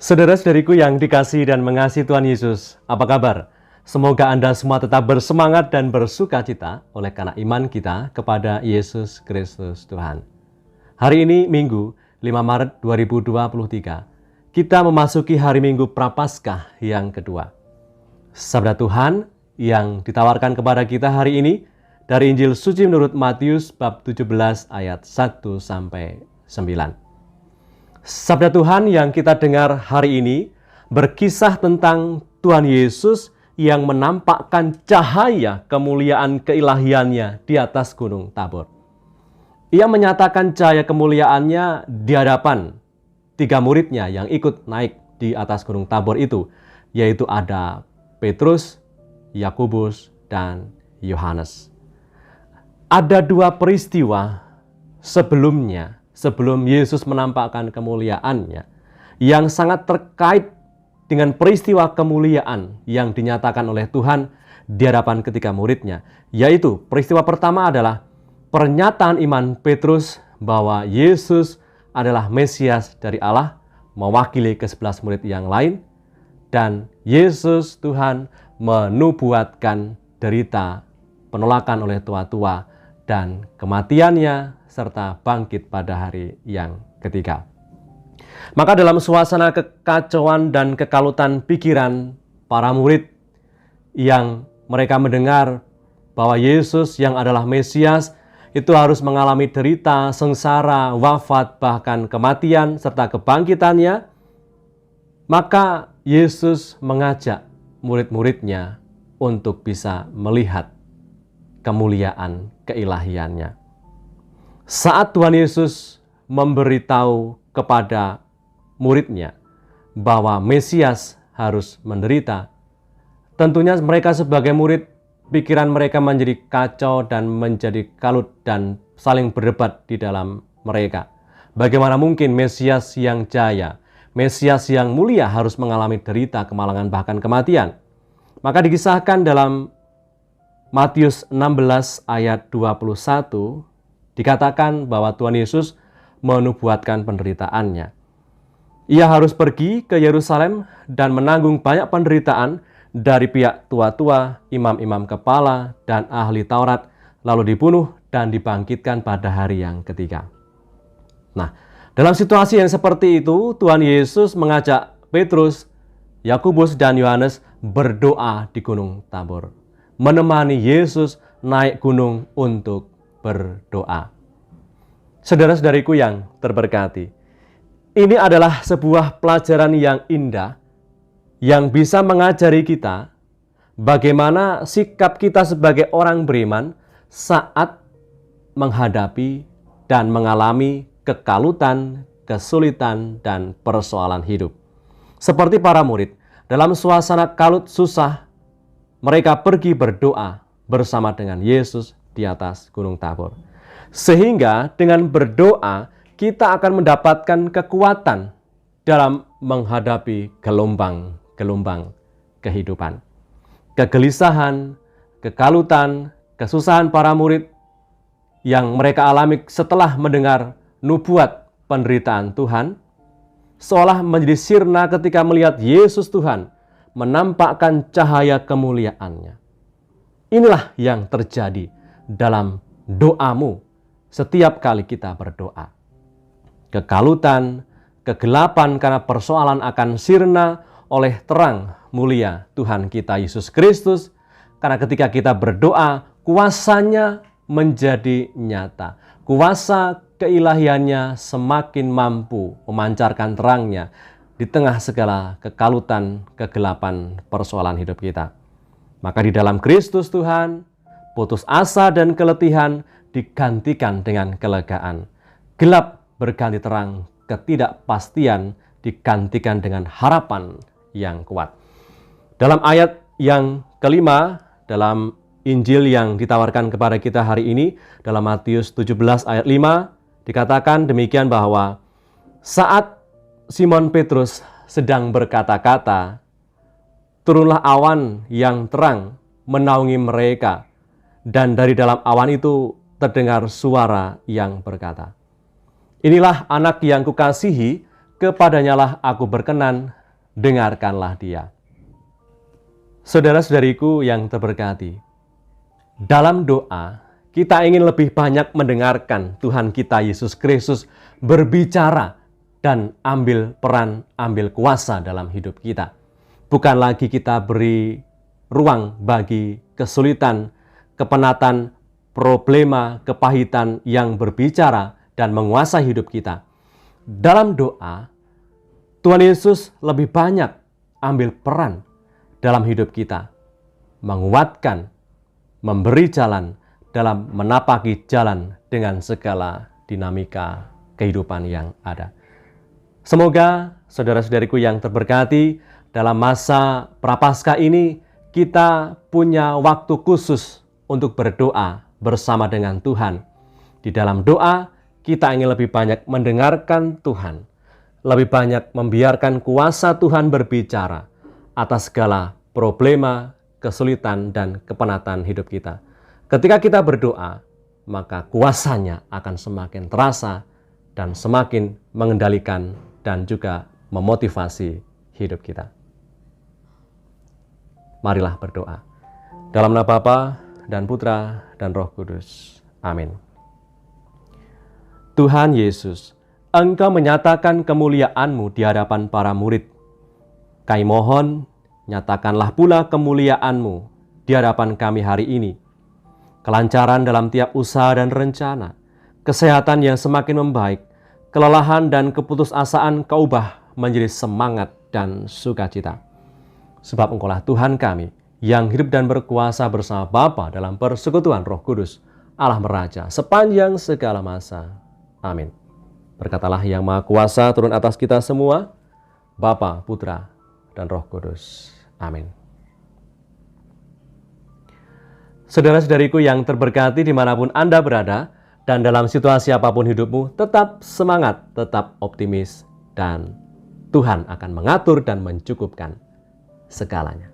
Saudara-saudariku yang dikasihi dan mengasihi Tuhan Yesus, apa kabar? Semoga Anda semua tetap bersemangat dan bersuka cita oleh karena iman kita kepada Yesus Kristus Tuhan. Hari ini Minggu 5 Maret 2023, kita memasuki hari Minggu Prapaskah yang kedua. Sabda Tuhan yang ditawarkan kepada kita hari ini dari Injil Suci menurut Matius bab 17 ayat 1-9. Sabda Tuhan yang kita dengar hari ini berkisah tentang Tuhan Yesus yang menampakkan cahaya kemuliaan keilahiannya di atas Gunung Tabor. Ia menyatakan cahaya kemuliaannya di hadapan 3 muridnya yang ikut naik di atas Gunung Tabor itu, yaitu ada Petrus, Yakobus, dan Yohanes. Ada 2 peristiwa sebelum Yesus menampakkan kemuliaannya yang sangat terkait dengan peristiwa kemuliaan yang dinyatakan oleh Tuhan di hadapan ketiga muridnya. Yaitu peristiwa pertama adalah pernyataan iman Petrus bahwa Yesus adalah Mesias dari Allah, mewakili ke-11 murid yang lain, dan Yesus Tuhan menubuatkan derita, penolakan oleh tua-tua, dan kematiannya serta bangkit pada hari yang ketiga. Maka dalam suasana kekacauan dan kekalutan pikiran para murid yang mereka mendengar bahwa Yesus yang adalah Mesias itu harus mengalami derita, sengsara, wafat, bahkan kematian serta kebangkitannya, maka Yesus mengajak murid-muridnya untuk bisa melihat kemuliaan keilahiannya. Saat Tuhan Yesus memberitahu kepada muridnya bahwa Mesias harus menderita, tentunya mereka sebagai murid, pikiran mereka menjadi kacau dan menjadi kalut dan saling berdebat di dalam mereka. Bagaimana mungkin Mesias yang jaya, Mesias yang mulia harus mengalami derita, kemalangan, bahkan kematian? Maka dikisahkan dalam Matius 16 ayat 21, dikatakan bahwa Tuhan Yesus menubuatkan penderitaannya. Ia harus pergi ke Yerusalem dan menanggung banyak penderitaan dari pihak tua-tua, imam-imam kepala, dan ahli Taurat, lalu dibunuh dan dibangkitkan pada hari yang ketiga. Nah, dalam situasi yang seperti itu, Tuhan Yesus mengajak Petrus, Yakobus, dan Yohanes berdoa di Gunung Tabor, menemani Yesus naik gunung untuk berdoa. Saudara-saudariku yang terberkati, ini adalah sebuah pelajaran yang indah yang bisa mengajari kita bagaimana sikap kita sebagai orang beriman saat menghadapi dan mengalami kekalutan, kesulitan, dan persoalan hidup. Seperti para murid, dalam suasana kalut susah, mereka pergi berdoa bersama dengan Yesus di atas Gunung Tabor. Sehingga dengan berdoa kita akan mendapatkan kekuatan dalam menghadapi gelombang-gelombang kehidupan. Kegelisahan, kekalutan, kesusahan para murid yang mereka alami setelah mendengar nubuat penderitaan Tuhan, seolah menjadi sirna ketika melihat Yesus Tuhan menampakkan cahaya kemuliaannya. Inilah yang terjadi dalam doamu setiap kali kita berdoa. Kekalutan, kegelapan karena persoalan akan sirna oleh terang mulia Tuhan kita Yesus Kristus. Karena ketika kita berdoa, kuasanya menjadi nyata. Kuasa keilahiannya semakin mampu memancarkan terangnya di tengah segala kekalutan, kegelapan persoalan hidup kita. Maka di dalam Kristus Tuhan, putus asa dan keletihan digantikan dengan kelegaan. Gelap berganti terang, ketidakpastian digantikan dengan harapan yang kuat. Dalam ayat yang kelima, dalam Injil yang ditawarkan kepada kita hari ini, dalam Matius 17 ayat 5, dikatakan demikian bahwa saat Simon Petrus sedang berkata-kata, turunlah awan yang terang menaungi mereka, dan dari dalam awan itu terdengar suara yang berkata. Inilah anak yang kukasihi, kepadanyalah aku berkenan, dengarkanlah dia. Saudara-saudariku yang terberkati, dalam doa kita ingin lebih banyak mendengarkan Tuhan kita Yesus Kristus berbicara dan ambil peran, ambil kuasa dalam hidup kita. Bukan lagi kita beri ruang bagi kesulitan, kepenatan, problema, kepahitan yang berbicara dan menguasai hidup kita. Dalam doa, Tuhan Yesus lebih banyak ambil peran dalam hidup kita, menguatkan, memberi jalan dalam menapaki jalan dengan segala dinamika kehidupan yang ada. Semoga saudara-saudariku yang terberkati, dalam masa Prapaskah ini kita punya waktu khusus untuk berdoa bersama dengan Tuhan. Di dalam doa kita ingin lebih banyak mendengarkan Tuhan, lebih banyak membiarkan kuasa Tuhan berbicara atas segala problema, kesulitan, dan kepenatan hidup kita. Ketika kita berdoa, maka kuasanya akan semakin terasa dan semakin mengendalikan dan juga memotivasi hidup kita. Marilah berdoa. Dalam nama Bapa dan Putra dan Roh Kudus. Amin. Tuhan Yesus, Engkau menyatakan kemuliaan-Mu di hadapan para murid. Kami mohon, nyatakanlah pula kemuliaan-Mu di hadapan kami hari ini. Kelancaran dalam tiap usaha dan rencana, kesehatan yang semakin membaik, kelelahan dan keputusasaan Kau ubah menjadi semangat dan sukacita. Sebab Engkaulah Tuhan kami yang hidup dan berkuasa bersama Bapa dalam persekutuan Roh Kudus, Allah Meraja sepanjang segala masa. Amin. Berkatalah yang Maha Kuasa turun atas kita semua, Bapa, Putra, dan Roh Kudus. Amin. Saudara-saudariku yang terberkati dimanapun Anda berada, dan dalam situasi apapun hidupmu, tetap semangat, tetap optimis, dan Tuhan akan mengatur dan mencukupkan segalanya.